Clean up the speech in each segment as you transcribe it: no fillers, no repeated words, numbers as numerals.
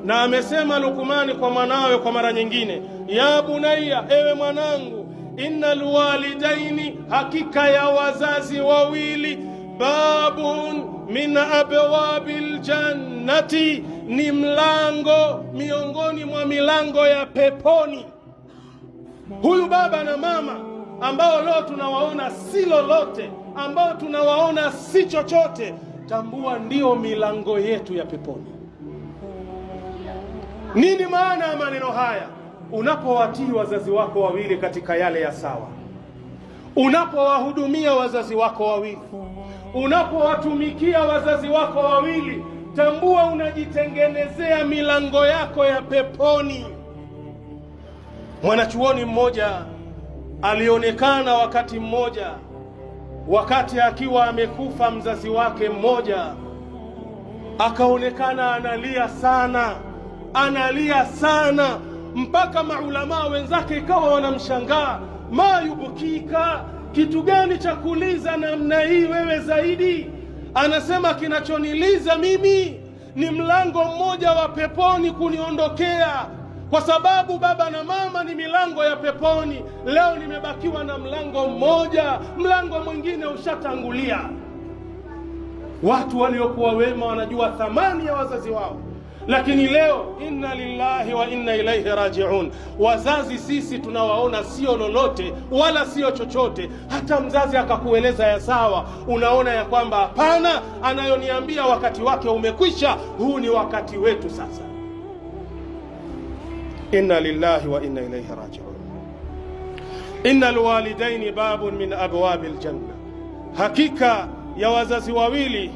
Na amesema Luqmani kwa mwanawe kwa mara nyingine, ya bunayya, ewe mwanangu, innal walidaini, hakika ya wazazi wawili, babun min abwabil jannati, ni mlango miongoni mwa milango ya peponi. Huyu baba na mama ambao leo tunawaona si lolote, ambao tunawaona si chochote, tambua ndio milango yetu ya peponi. Nini maana ya maneno haya? Unapowatii wazazi wako wawili katika yale ya sawa, unapowahudumia wazazi wako wawili, unapowatumikia wazazi wako wawili, tambua unajitengenezea milango yako ya peponi. Mwanachuoni mmoja alionekana wakati mmoja, wakati akiwa amekufa mzazi wake mmoja, akaonekana analia sana, mpaka maulamaa wenzake ikawa wanamshangaa, ma yubukika, kitu gani cha kuliza namna hii wewe zaidi? Anasema, kinachoniliza mimi ni mlango mmoja wa peponi kuniondokea, kwa sababu baba na mama ni milango ya peponi. Leo nimebakiwa na mlango mmoja, mlango mwingine ushatangulia. Watu waliokuwa wema wanajua thamani ya wazazi wao, lakini leo inna lillahi wa inna ilaihi rajiun, wazazi sisi tunawaona sio lolote wala sio chochote. Hata mzazi akakueleza ya sawa, unaona ya kwamba hapana, anayoniambia wakati wake umekwisha, huu ni wakati wetu sasa. Inna lillahi wa inna ilaihi rajiun. Innal walidaini babun min abwabil janna, hakika ya wazazi wawili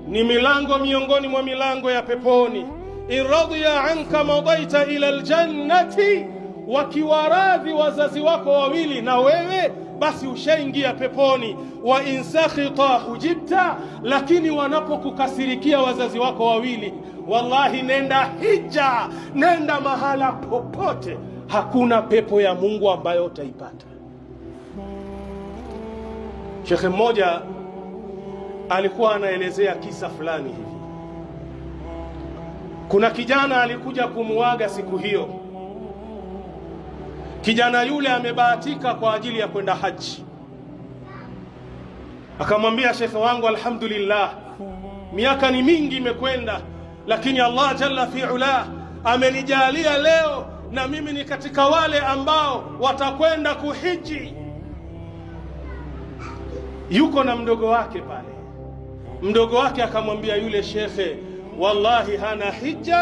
ni milango miongoni mwa milango ya peponi. In radiya anka madaita ila aljannati, wakiwaradhi wazazi wako wawili na wewe, basi ushaingia peponi. Wa in sakhita hujibta, lakini wanapokukasirikia wazazi wako wawili, wallahi nenda hija, nenda mahala popote, hakuna pepo ya Mungu ambayo utaipata. Shekhe mmoja alikuwa anaelezea kisa fulani hivi. Kuna kijana alikuja kumuaga siku hiyo. Kijana yule amebahatika kwa ajili ya kwenda haji. Akamwambia, shekhe wangu, alhamdulillah, miaka ni mingi imekwenda, lakini Allah jalla fi'ala amenijalia leo na mimi ni katika wale ambao watakwenda kuhiji. Yuko na mdogo wake pale. Mdogo wake akamwambia yule shekhe, wallahi hana hija